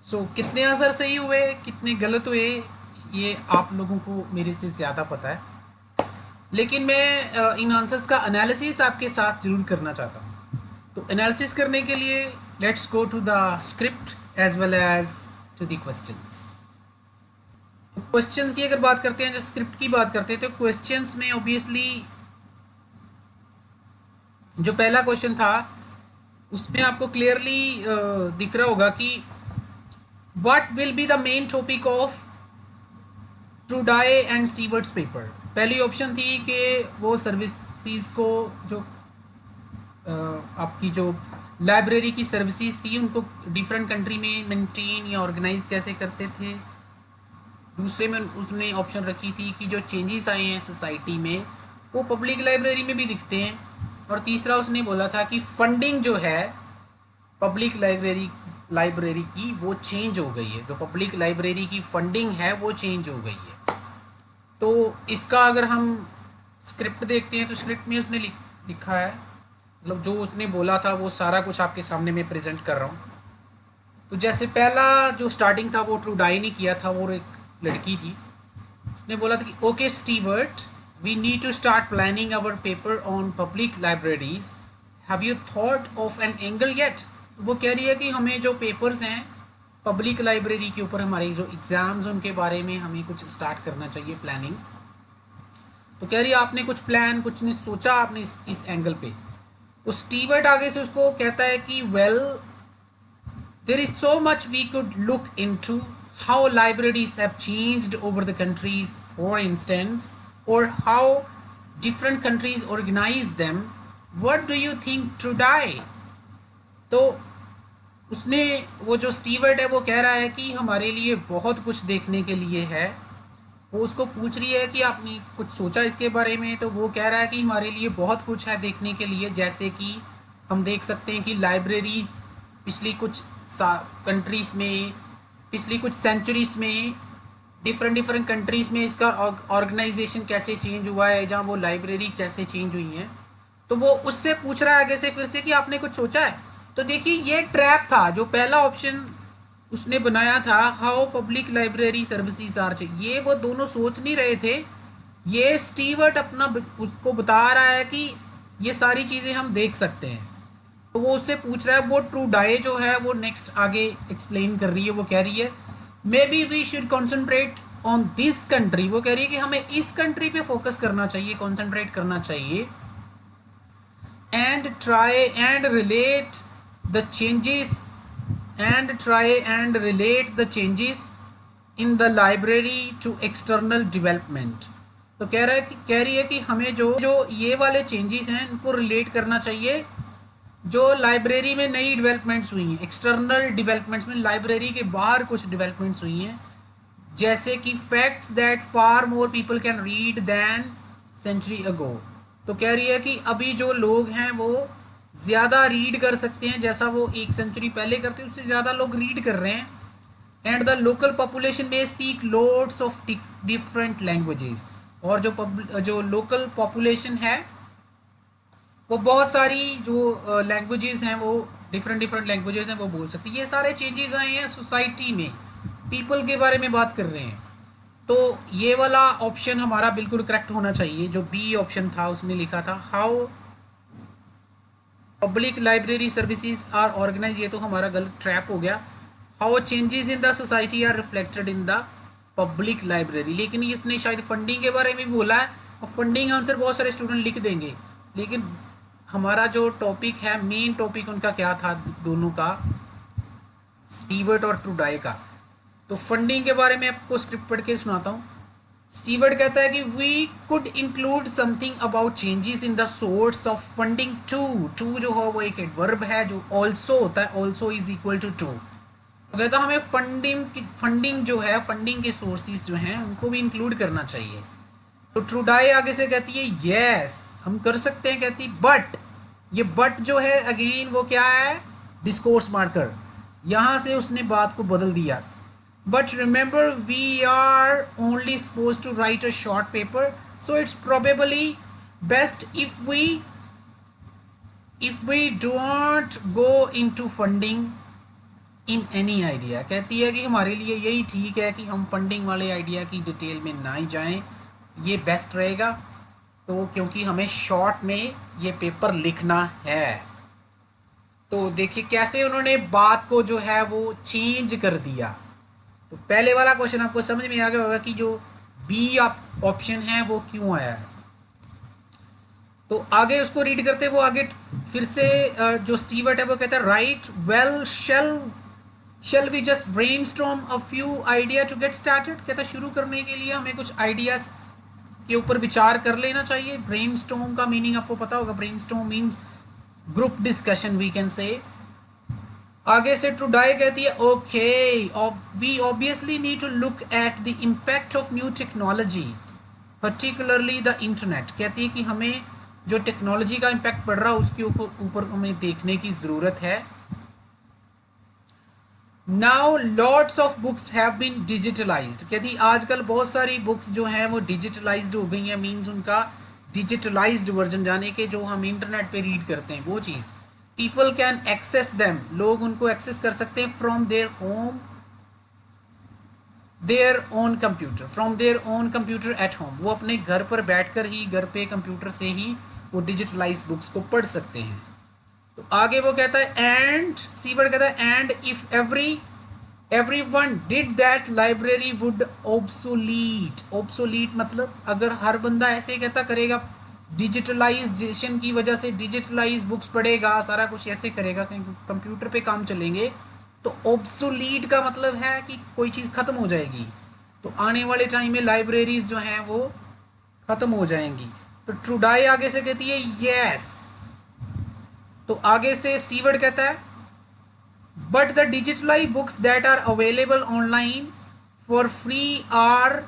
So कितने आंसर सही हुए, कितने गलत हुए, ये आप लोगों को मेरे से ज़्यादा पता है, लेकिन मैं इन आंसर्स का एनालिसिस आपके साथ ज़रूर करना चाहता हूँ। तो एनालिसिस करने के लिए let's go to the script as well as to the questions. Questions की अगर बात करते हैं, जो स्क्रिप्ट की बात करते हैं, तो क्वेश्चंस में ऑब्वियसली जो पहला क्वेश्चन था उसमें आपको क्लियरली दिख रहा होगा कि what will be the main topic of Trudy and Stewart's paper. पहली ऑप्शन थी कि वो सर्विसेज को जो आपकी जो लाइब्रेरी की सर्विसेज थी उनको डिफरेंट कंट्री में मेंटेन या ऑर्गेनाइज कैसे करते थे। दूसरे में उसने ऑप्शन रखी थी कि जो चेंजेस आए हैं सोसाइटी में वो पब्लिक लाइब्रेरी में भी दिखते हैं। और तीसरा उसने बोला था कि फंडिंग जो है पब्लिक लाइब्रेरी की वो चेंज हो गई है, जो पब्लिक लाइब्रेरी की फंडिंग है वो चेंज हो गई है। तो इसका अगर हम स्क्रिप्ट देखते हैं तो स्क्रिप्ट में उसने लिखा है, मतलब जो उसने बोला था वो सारा कुछ आपके सामने मैं प्रेजेंट कर रहा हूँ। तो जैसे पहला जो स्टार्टिंग था वो ट्रूडाई ने किया था, वो एक लड़की थी। उसने बोला था कि okay Stewart, we need to start planning our paper on public libraries, have you thought of an angle yet. वो कह रही है कि हमें जो पेपर्स हैं पब्लिक लाइब्रेरी के ऊपर, हमारे जो एग्ज़ाम्स उनके बारे में हमें कुछ स्टार्ट करना चाहिए प्लानिंग। तो कह रही है आपने कुछ प्लान, कुछ नहीं सोचा आपने इस एंगल पे। तो स्टीवर्ट आगे से उसको कहता है कि well there is so much we could look into, how libraries have changed over the countries for instance, or how different countries organize them. What do you think Trudai? तो उसने वो जो स्टीवर्ट है वो कह रहा है कि हमारे लिए बहुत कुछ देखने के लिए है। वो उसको पूछ रही है कि आपने कुछ सोचा इसके बारे में। तो वो कह रहा है कि हमारे लिए बहुत कुछ है देखने के लिए, जैसे कि हम देख सकते हैं कि लाइब्रेरीज़ पिछली कुछ कंट्रीज़ में, पिछली कुछ सेंचुरीज़ में डिफरेंट कंट्रीज़ में इसका ऑर्गेनाइजेशन कैसे चेंज हुआ है, जहाँ वो लाइब्रेरी कैसे चेंज हुई हैं। तो वो उससे पूछ रहा है आगे से फिर से कि आपने कुछ सोचा है। तो देखिए ये ट्रैप था, जो पहला ऑप्शन उसने बनाया था how public library services are change, ये वो दोनों सोच नहीं रहे थे। ये स्टीवर्ट अपना उसको बता रहा है कि ये सारी चीज़ें हम देख सकते हैं। तो वो उससे पूछ रहा है, वो ट्रूडाई जो है वो नेक्स्ट आगे एक्सप्लेन कर रही है। वो कह रही है may be we should concentrate on this country. वो कह रही है कि हमें इस कंट्री पे फोकस करना चाहिए, कॉन्सेंट्रेट करना चाहिए। And try and relate the changes in the library to external development. तो कह रही है कि हमें जो ये वाले चेंजेस हैं इनको रिलेट करना चाहिए जो लाइब्रेरी में नई डेवलपमेंट्स हुई हैं, एक्सटर्नल डेवलपमेंट्स में लाइब्रेरी के बाहर कुछ डेवलपमेंट्स हुई हैं, जैसे कि facts that far more people can read than century ago. तो कह रही है कि अभी जो लोग हैं वो ज़्यादा रीड कर सकते हैं, जैसा वो एक सेंचुरी पहले करते उससे ज़्यादा लोग रीड कर रहे हैं। एंड द लोकल पॉपुलेशन में speak loads of different languages. और जो लोकल पॉपुलेशन है वो बहुत सारी जो लैंग्वेजेस हैं वो डिफरेंट लैंग्वेजेस हैं वो बोल सकती है। ये सारे चेंजेस आए हैं सोसाइटी में, पीपल के बारे में बात कर रहे हैं। तो ये वाला ऑप्शन हमारा बिल्कुल करेक्ट होना चाहिए। जो बी ऑप्शन था उसने लिखा था how public library services are organize, ये तो हमारा गलत ट्रैप हो गया। How changes in the society are reflected in the public library, लेकिन इसने शायद फंडिंग के बारे में बोला है और फंडिंग आंसर बहुत सारे स्टूडेंट लिख देंगे, लेकिन हमारा जो टॉपिक है मेन टॉपिक उनका क्या था दोनों का, स्टीवर्ट और ट्रूडाई का। तो फंडिंग के बारे में आपको स्क्रिप्ट पढ़ के सुनाता हूँ। स्टीवर्ट कहता है कि we could include something about changes in the source of funding to जो हो वो एक एडवर्ब है जो ऑल्सो होता है, ऑल्सो इज इक्वल टू तो कहता है हमें फंडिंग जो है, फंडिंग के सोर्सेज जो हैं उनको भी इंक्लूड करना चाहिए। तो ट्रूडाई आगे से कहती है यस हम कर सकते हैं, कहती बट ये बट जो है अगेन वो क्या है, डिस्कोर्स मार्कर। यहाँ से उसने बात को बदल दिया। But remember we are only suppose to write a short paper, so it's probably best if we don't go into funding in any idea. कहती है कि हमारे लिए यही ठीक है कि हम फंडिंग वाले आइडिया की डिटेल में ना ही जाएं, ये बेस्ट रहेगा। तो क्योंकि हमें शॉर्ट में ये पेपर लिखना है। तो देखिए कैसे उन्होंने बात को जो है वो चेंज कर दिया। तो पहले वाला क्वेश्चन आपको समझ में आ गया होगा कि जो बी ऑप्शन है वो क्यों आया है। तो आगे उसको रीड करते वो आगे फिर से जो स्टीवर्ट है वो कहता है right well shall we just brainstorm a few idea to get started. कहता है शुरू करने के लिए हमें कुछ आइडियाज के ऊपर विचार कर लेना चाहिए। ब्रेनस्टॉर्म का मीनिंग आपको पता होगा, brainstorm means group discussion we can say. आगे से ट्रूडाई कहती है okay we obviously need to look at the impact of new technology particularly the internet. कहती है कि हमें जो टेक्नोलॉजी का इम्पैक्ट पड़ रहा है उसके ऊपर हमें देखने की ज़रूरत है। Now lots of books have been digitalised. कहती आजकल बहुत सारी बुक्स जो हैं वो डिजिटलाइज्ड हो गई हैं, मीन्स उनका डिजिटलाइज्ड वर्जन जाने के जो हम इंटरनेट पे रीड करते हैं वो चीज़। पीपल कैन एक्सेस देम, लोग उनको एक्सेस कर सकते हैं from their home their own computer, from their own computer at home. वो अपने घर पर बैठकर ही घर पे कंप्यूटर से ही वो डिजिटलाइज बुक्स को पढ़ सकते हैं। तो आगे वो कहता है एंड स्टीवर्ट कहता है and if everyone did that library would obsolete. Obsolete मतलब अगर हर बंदा ऐसे कहता करेगा, डिजिटलाइजेशन की वजह से डिजिटलाइज बुक्स पढ़ेगा, सारा कुछ ऐसे करेगा, कंप्यूटर पे काम चलेंगे, तो ऑब्सोलीट का मतलब है कि कोई चीज़ ख़त्म हो जाएगी। तो आने वाले टाइम में लाइब्रेरीज जो हैं वो ख़त्म हो जाएंगी। तो ट्रूडाई आगे से कहती है यस। तो आगे से स्टीवर्ट कहता है but the digitalise books that are available online for free are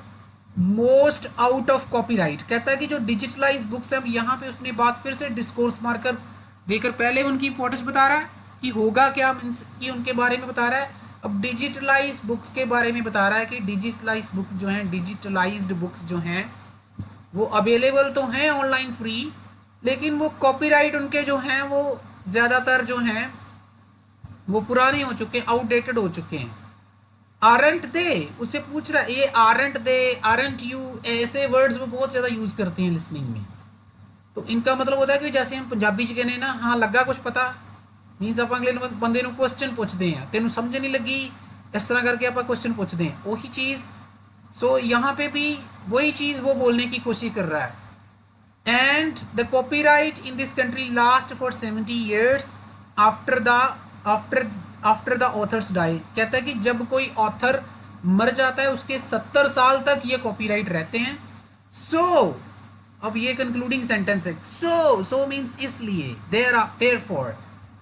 most out of copyright. कहता है कि जो डिजिटलाइज बुक्स हैं, यहाँ पे उसने बात फिर से डिस्कोर्स मार्कर देकर पहले उनकी इंपॉर्टेंस बता रहा है कि होगा क्या, कि उनके बारे में बता रहा है। अब डिजिटलाइज बुक्स के बारे में बता रहा है कि डिजिटलाइज बुक्स जो हैं, डिजिटलाइज्ड बुक्स जो हैं वो अवेलेबल तो हैं ऑनलाइन फ्री, लेकिन वो कॉपीराइट उनके जो हैं वो ज़्यादातर जो हैं वो पुराने हो चुके हैं, आउटडेटेड हो चुके हैं। आरंट दे, उससे पूछ रहा है ये आरंट दे, आरंट यू, ऐसे वर्ड्स वो बहुत ज़्यादा यूज़ करते हैं लिसनिंग में। तो इनका मतलब होता है कि जैसे हम पंजाबी च कहने ना हाँ लगा कुछ पता, मीनस आप अगले बंदे ਨੂੰ क्वेश्चन पूछते हैं, तेन समझ नहीं लगी, इस तरह करके आप क्वेश्चन पूछते हैं, वही चीज़। सो यहाँ पे भी वही चीज़ वो बोलने की कोशिश कर रहा है। And the copyright in this country last for 70 years after the authors die. कहता है कि जब कोई ऑथर मर जाता है उसके 70 साल तक ये कॉपीराइट रहते हैं। सो अब ये कंक्लूडिंग सेंटेंस है, सो मीन्स इसलिए, therefore,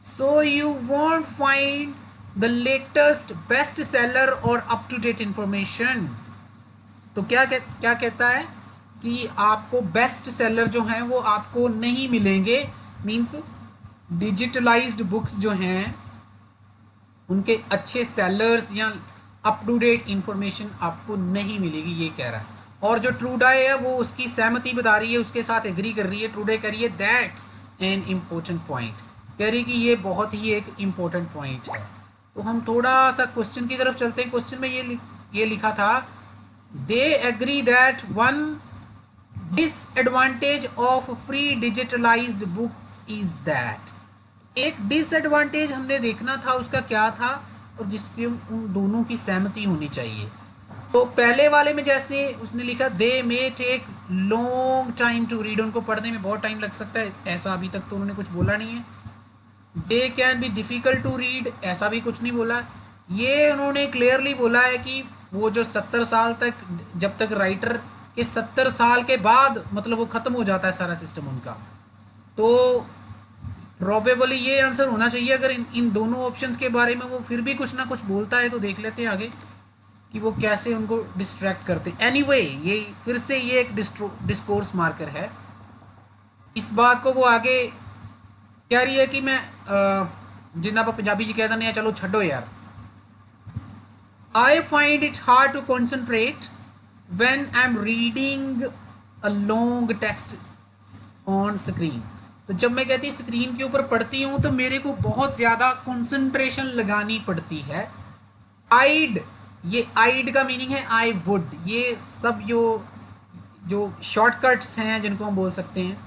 so you want find the latest best seller और अप टू डेट इंफॉर्मेशन। तो क्या कहता है कि आपको बेस्ट सेलर जो हैं वो आपको नहीं मिलेंगे, मीन्स डिजिटलाइज्ड बुक्स जो हैं उनके अच्छे सेलर्स या अप टू डेट इंफॉर्मेशन आपको नहीं मिलेगी, ये कह रहा है। और जो ट्रूडाई है वो उसकी सहमति बता रही है, उसके साथ एग्री कर रही है। ट्रूडाई कह रही है दैट्स एन इम्पोर्टेंट पॉइंट, कह रही कि ये बहुत ही एक इम्पोर्टेंट पॉइंट है। तो हम थोड़ा सा क्वेश्चन की तरफ चलते हैं। क्वेश्चन में ये लिखा था they agree that one disadvantage of free digitalised books is that. एक डिसएडवांटेज हमने देखना था, उसका क्या था, और जिसपे उन दोनों की सहमति होनी चाहिए। तो पहले वाले में जैसे उसने लिखा they may take long time to read, उनको पढ़ने में बहुत टाइम लग सकता है, ऐसा अभी तक तो उन्होंने कुछ बोला नहीं है। They can be difficult to read, ऐसा भी कुछ नहीं बोला। ये उन्होंने क्लियरली बोला है कि वो जो 70 साल तक, जब तक राइटर के 70 साल के बाद मतलब वो ख़त्म हो जाता है सारा सिस्टम उनका, तो प्रॉबेबली ये आंसर होना चाहिए। अगर इन दोनों ऑप्शंस के बारे में वो फिर भी कुछ ना कुछ बोलता है तो देख लेते हैं आगे कि वो कैसे उनको डिस्ट्रैक्ट करते। एनीवे, ये फिर से ये एक डिस्कोर्स मार्कर है। इस बात को वो आगे कह रही है कि मैं जिन्ना आप पंजाबी जी कह दें चलो छड्डो यार, I find it hard to concentrate when I am reading a long text on screen. तो जब मैं कहती स्क्रीन के ऊपर पढ़ती हूँ तो मेरे को बहुत ज़्यादा कंसंट्रेशन लगानी पड़ती है। आइड, ये आइड का मीनिंग है आई वुड, ये सब जो शॉर्टकट्स हैं जिनको हम बोल सकते हैं,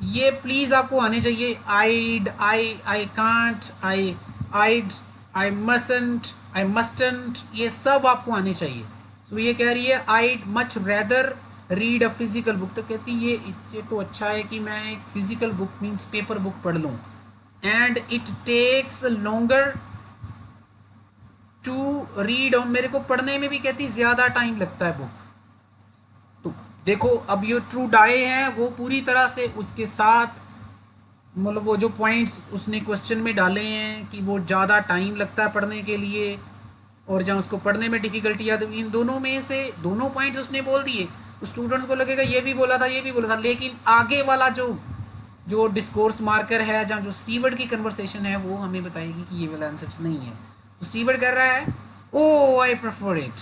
ये प्लीज़ आपको आने चाहिए। आइड, I can't, eyed, I मसंट, I mustn't, ये सब आपको आने चाहिए। तो ये कह रही है I'd much rather read a physical book, तो कहती ये इससे तो अच्छा है कि मैं एक physical book means paper book पढ़ लूँ, and it takes longer to read, और मेरे को पढ़ने में भी कहती ज़्यादा टाइम लगता है बुक। तो देखो अब ये ट्रू डाई है वो पूरी तरह से उसके साथ मतलब वो जो पॉइंट्स उसने क्वेश्चन में डाले हैं कि वो ज़्यादा टाइम लगता है पढ़ने के लिए और जहाँ उसको पढ़ने में डिफ़िकल्टी आती है, इन दोनों में से दोनों पॉइंट्स उसने बोल दिए तो स्टूडेंट्स को लगेगा ये भी बोला था ये भी बोला था, लेकिन आगे वाला जो जो डिस्कोर्स मार्कर है जहाँ जो स्टीवर्ड की कन्वर्सेशन है वो हमें बताएगी कि ये वाला आंसर नहीं है। तो स्टीवर्ड कर रहा है oh I prefer it,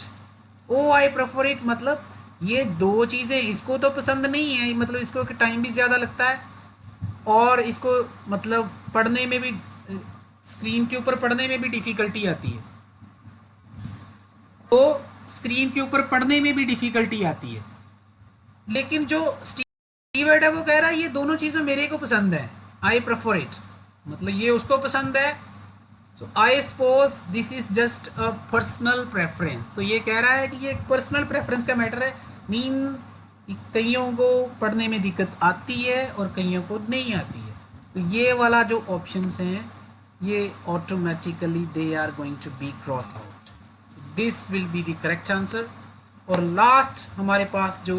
oh I prefer it मतलब ये दो चीज़ें इसको तो पसंद नहीं है, मतलब इसको टाइम भी ज़्यादा लगता है और इसको मतलब पढ़ने में भी स्क्रीन के ऊपर पढ़ने में भी डिफ़िकल्टी आती है, तो स्क्रीन के ऊपर पढ़ने में भी डिफ़िकल्टी आती है। लेकिन जो स्टीवर्ड है वो कह रहा है ये दोनों चीज़ें मेरे को पसंद है, आई प्रेफर इट मतलब ये उसको पसंद है। So I suppose this is just a personal preference, तो ये कह रहा है कि ये एक पर्सनल प्रेफरेंस का मैटर है, मीन्स कईयों को पढ़ने में दिक्कत आती है और कईयों को नहीं आती है। तो ये वाला जो ऑप्शंस हैं ये automatically they are going to be cross out, this will be the correct answer. और लास्ट हमारे पास जो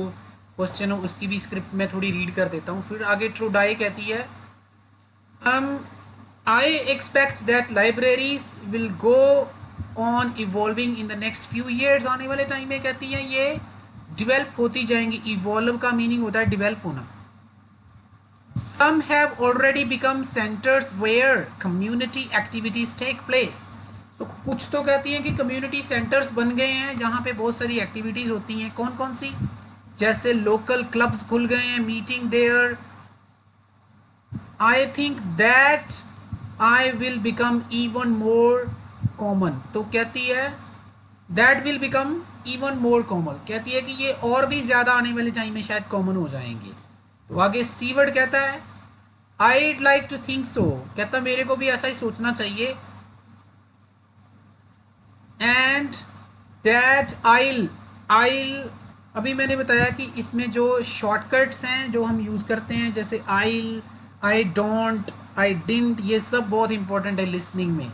क्वेश्चन हो उसकी भी स्क्रिप्ट में थोड़ी रीड कर देता हूँ, फिर आगे ट्रू डाई कहती है I expect that libraries will go on evolving in the next few years, आने वाले टाइम में कहती है ये डिवेल्प होती जाएंगी। इवॉल्व का मीनिंग होता है डिवेल्प होना। Some have already become centres where community activities take place, तो कुछ तो कहती हैं कि कम्युनिटी सेंटर्स बन गए हैं जहाँ पे बहुत सारी एक्टिविटीज़ होती हैं। कौन कौन सी? जैसे लोकल क्लब्स खुल गए हैं, meeting there. I think that I will become even more common, तो कहती है that will become even more common, कहती है कि ये और भी ज़्यादा आने वाले टाइम में शायद कॉमन हो जाएंगे। तो आगे स्टीवर्ड कहता है I'd like to think so, कहता मेरे को भी ऐसा ही सोचना चाहिए। एंड दैट I'll अभी मैंने बताया कि इसमें जो शॉर्टकट्स हैं जो हम यूज़ करते हैं जैसे I'll, I don't, I didn't, ये सब बहुत इंपॉर्टेंट है लिसनिंग में।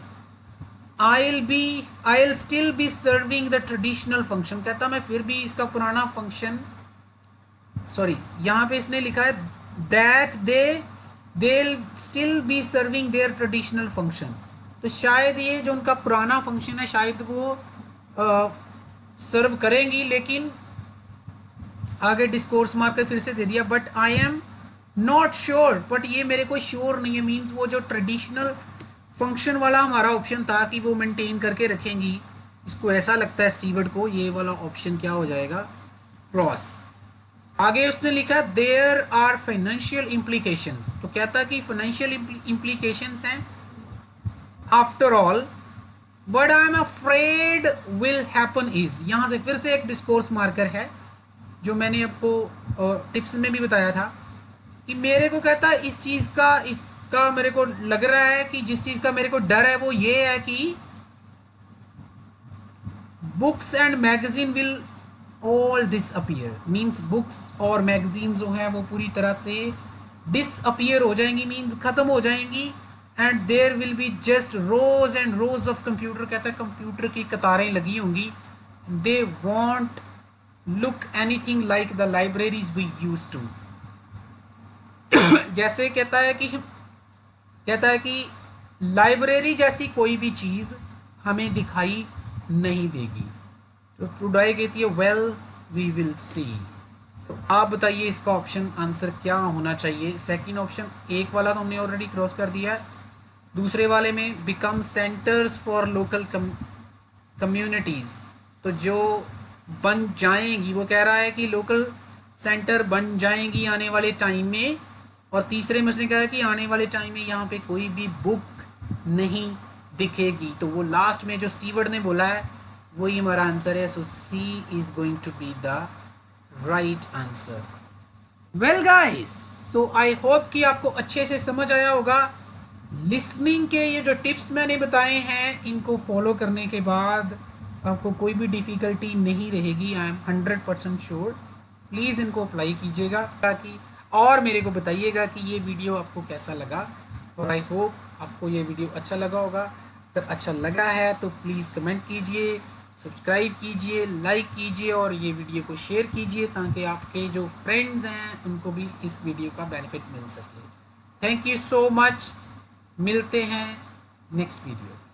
I'll still be serving the traditional function, कहता मैं फिर भी इसका पुराना फंक्शन, सॉरी यहाँ पे इसने लिखा है that they'll still be serving their traditional function, तो शायद ये जो उनका पुराना फंक्शन है शायद वो सर्व करेंगी, लेकिन आगे डिस्कोर्स मार्कर फिर से दे दिया but I am not sure, but ये मेरे को श्योर नहीं है, मीन्स वो जो ट्रेडिशनल फंक्शन वाला हमारा ऑप्शन था कि वो मेंटेन करके रखेंगी, इसको ऐसा लगता है स्टीवर्ड को ये वाला ऑप्शन क्या हो जाएगा क्रॉस। आगे उसने लिखा देयर आर फाइनेंशियल इम्प्लीकेशंस, तो कहता कि फाइनेंशियल इम्प्लीकेशंस हैं after all but I am afraid will happen is, यहाँ से फिर से एक डिस्कोर्स मार्कर है जो मैंने आपको टिप्स में भी बताया था कि मेरे को कहता है इस चीज़ का इसका मेरे को लग रहा है कि जिस चीज़ का मेरे को डर है वो ये है कि books and magazine will all disappear, means books और मैगजीन जो हैं वो पूरी तरह से डिसअपियर हो जाएंगी, मीन्स ख़त्म हो जाएंगी। And there will be just rows and rows of computer, कहता है कंप्यूटर की कतारें लगी होंगी। They won't look anything like the libraries we use to, जैसे कहता है कि लाइब्रेरी जैसी कोई भी चीज़ हमें दिखाई नहीं देगी। तो ट्रूडाई कहती है वेल वी विल सी। तो आप बताइए इसका ऑप्शन आंसर क्या होना चाहिए। सेकंड ऑप्शन, एक वाला तो हमने ऑलरेडी क्रॉस कर दिया है, दूसरे वाले में become centres for local communities, तो जो बन जाएंगी वो कह रहा है कि लोकल सेंटर बन जाएंगी आने वाले टाइम में, और तीसरे में उसने कहा कि आने वाले टाइम में यहाँ पे कोई भी बुक नहीं दिखेगी। तो वो लास्ट में जो स्टीवर्ड ने बोला है वही हमारा आंसर है। So C is going to be the right answer. Well guys, so I hope कि आपको अच्छे से समझ आया होगा। लिसनिंग के ये जो टिप्स मैंने बताए हैं इनको फॉलो करने के बाद आपको कोई भी डिफ़िकल्टी नहीं रहेगी, आई एम 100% श्योर। प्लीज़ इनको अप्लाई कीजिएगा ताकि, और मेरे को बताइएगा कि ये वीडियो आपको कैसा लगा। और आई होप आपको ये वीडियो अच्छा लगा होगा। अगर अच्छा लगा है तो प्लीज़ कमेंट कीजिए, सब्सक्राइब कीजिए, लाइक कीजिए और ये वीडियो को शेयर कीजिए ताकि आपके जो फ्रेंड्स हैं उनको भी इस वीडियो का बेनिफिट मिल सके। Thank you so much. मिलते हैं नेक्स्ट वीडियो।